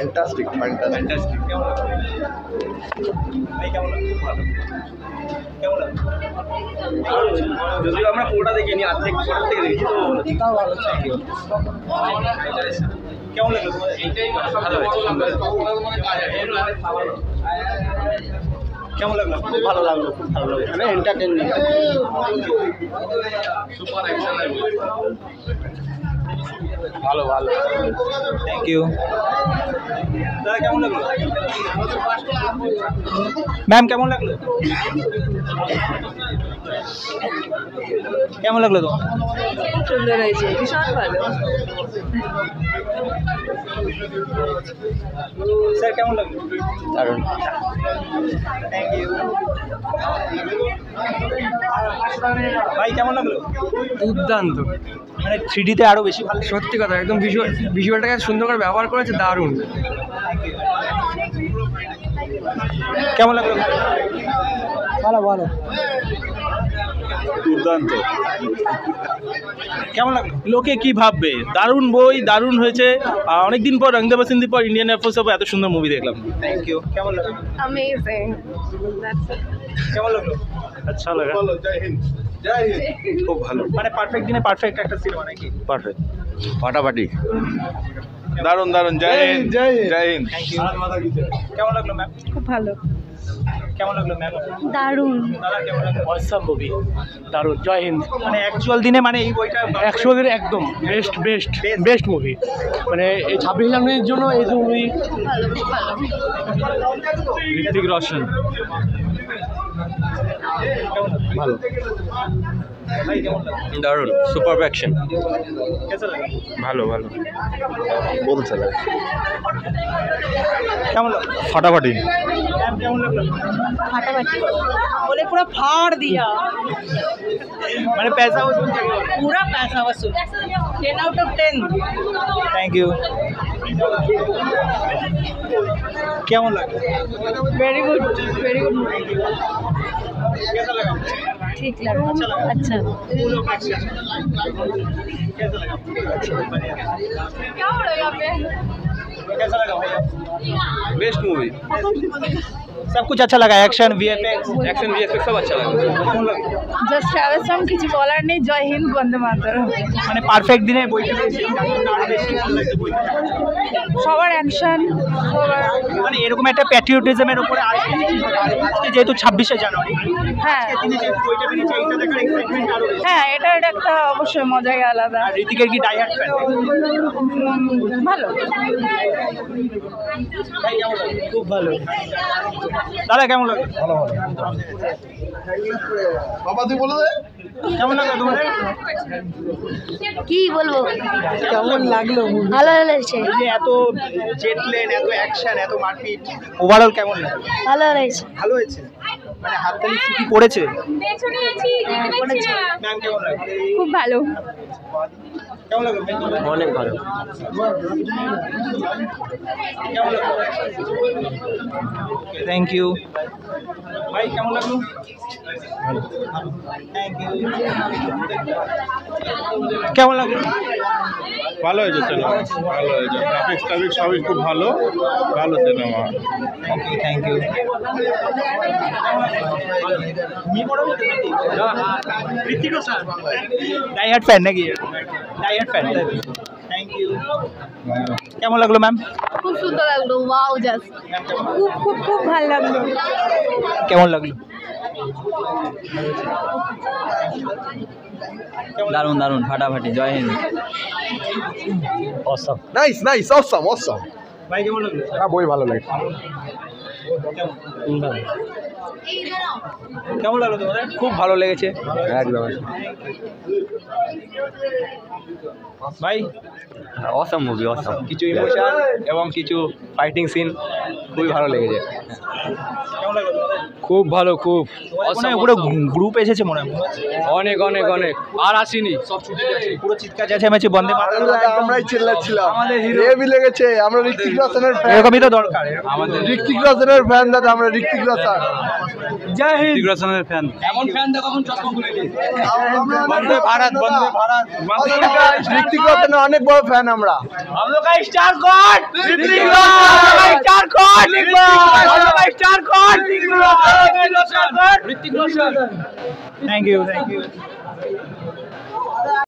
Fantastic fantastic. কেমন লাগলো ভাই? কেমন লাগলো? ভালো। কেমন লাগলো? যদিও আমরা পুরোটা দেখিনি, অর্ধেক পরের থেকে দেখেছি, তো তাও ভালো। কেমন লাগলো তোমাদের? ভালো হয়েছে, সুন্দর। কেমন লাগলো? খুব ভালো লাগলো, খুব ভালো লাগলো, মানে এন্টারটেনমেন্ট। সুপার অ্যাকশন ভালো ভালো। Thank you. দাদা কেমন লাগলো? ম্যাম কেমন লাগলো? কেমন লাগলো তো? সুন্দর হয়েছে, ভীষণ ভালো। স্যার কেমন লাগলো? দারুণ। Thank you. ভাই কেমন লাগলো? দুর্দান্ত, মানে 3Dতে আরো বেশি ভালো। সত্যি কথা, একদম ভিজুয়ালটাকে সুন্দর করে ব্যবহার করেছে, দারুণ। কেমন লাগলো? ভালো ভালো, দুর্দান্ত। কেমন লাগলো? লোকে কি ভাববে, দারুণ বই, দারুণ হয়েছে। অনেকদিন পর রং দে বাসিন্দির পর ইন্ডিয়ান এয়ারফোর্স এত সুন্দর মুভি দেখলাম। Thank you. কেমন লাগলো? Amazing. That's it. কেমন লাগলো? আচ্ছা লাগা, খুব ভালো, মানে পারফেক্ট দিনে পারফেক্ট একটা সিনেমা নাকি? পারফেক্ট, ফাটাফাটি, দারুণ দারুণ। জয় হিন্দ, জয় হিন্দ। Thank you. কেমন লাগলো ম্যাম? খুব ভালো, কেমন লাগলো ম্যাম? দারুণ। দাদা কেমন লাগলো? অসাম মুভি, দারুণ। জয় হিন্দ। মানে অ্যাকচুয়াল দিনে মানে এই বইটা 100 দিনে একদম বেস্ট মুভি, মানে এই 26 জানুয়ারির জন্য এই মুভি। ভালো, খুব ভালো। ঋত্বিক রোশন। ভালো, ভাই কেমন লাগলো? দারুণ, সুপার অ্যাকশন। কেসা লাগলো? ভালো ভালো, বলতে লাগে, কেমন লাগলো? ফাটাফাটি। ম্যাম কেমন লাগলো? ফাটাফাটি बोले पूरा फाड़ दिया, মানে पैसा वसूल करलो। पूरा पैसा वसूल। 10 out of 10। Thank you. কেমন লাগলো? Very good, very good. कैसा लगा? ठीक लगा, अच्छा। Full of action. कैसा लगा? क्या हो रहा है यहाँ पे? कैसा लगा भैया? Best movie. सब कुछ अच्छा लगा, एक्शन वीएफएक्स সব আচ্ছা লাগে। কেমন লাগলো? জাস্ট হ্যাভেসাম, কিছু বলার নেই। জয় হিন্দ, বন্দে মাতরম। মানে পারফেক্ট দিনে বইটা পেয়েছি, আরো বেশি ভালো লাগছে বইটা। সবার অ্যাকশন, সবার। মানে এরকম একটা প্যাট্রিয়টিজমের উপরে আজকে যেহেতু 26শে জানুয়ারি, হ্যাঁ দিনে যে বইটা পেয়েছি এইটা দেখার এক্সাইটমেন্ট আরো বেশি। হ্যাঁ, এটা একটা অবশ্যই মজাই আলাদা। আর ঋতিকের কি ডাই হার্ড ফ্যান? ভালো। খুব ভালো। দাদা কেমন লাগলো? বাবা তুই বলে দে কেমন লাগলো তোমাদের? কি বলবো, কেমন লাগলো? ভালো লেগেছে, এই যে এত জেট প্লেন, এত অ্যাকশন, এত মারপিট, ওভারঅল কেমন লাগলো? ভালো লেগেছে। ভালো হয়েছে, মানে হাততালি সিটি পড়েছে। ম্যাম কেমন লাগলো? খুব ভালো। কেমন লাগলো? অনেক ভালো। কেমন লাগলো? Thank you. ভাই কেমন লাগলো? Thank you. কেমন লাগলো? ভালো হয়েছে সিনেমা, ভালো হয়েছে, গ্রাফিক্স টাফিক্স সবই খুব ভালো, ভালো cinema. Thank you. Die hard fan নাকি? Die hard fan. Thank you. কেমন লাগলো ম্যাম? খুব সুন্দর লাগলো, ওয়াও জাস্ট। খুব খুব খুব ভালো লাগলো। কেমন লাগলো? দারুণ দারুণ, ফাটাফাটি। জয় হিন্দ। Awesome. Nice nice, awesome awesome. ভাই কেমন লাগলো? হ্যাঁ, বই ভালো লাগে। কেমন লাগলো তোমাদের? খুব ভালো লেগেছে। একদম ভাই অসাম মুভি, অসাম। কিছু ইমোশন এবং কিছু ফাইটিং সিন খুবই ভালো লেগেছে। কেমন লাগলো তোমাদের? খুব ভালো, খুব মনে হয় পুরো গ্রুপ এসেছে মনে হয়। অনেক অনেক অনেক আর আসিনি সব ছুটি গেছে পুরো চিৎকার চেঁচামেচি বন্দে মাতরম আমরাই চিল্লাচ্ছিলাম হেভি লেগেছে আমরা ঋত্বিক রোশনের ফ্যান এরকমই তো দরকার ঋত্বিক রোশনের ফ্যান দাদা আমরা ঋত্বিক রোশন জয় হিন্দ রোশনের ফ্যান এমন ফ্যান দেখো এখন চশমা খুলে দিই বন্দে ভারত ঋত্বিক রোশনের অনেক বড় ফ্যান আমরা हम लोग का स्टार कौन ऋतिक रोशन स्टार कौन हम लोग का स्टार कौन ऋतिक रोशन ঋত্বিক রোশন थैंक यू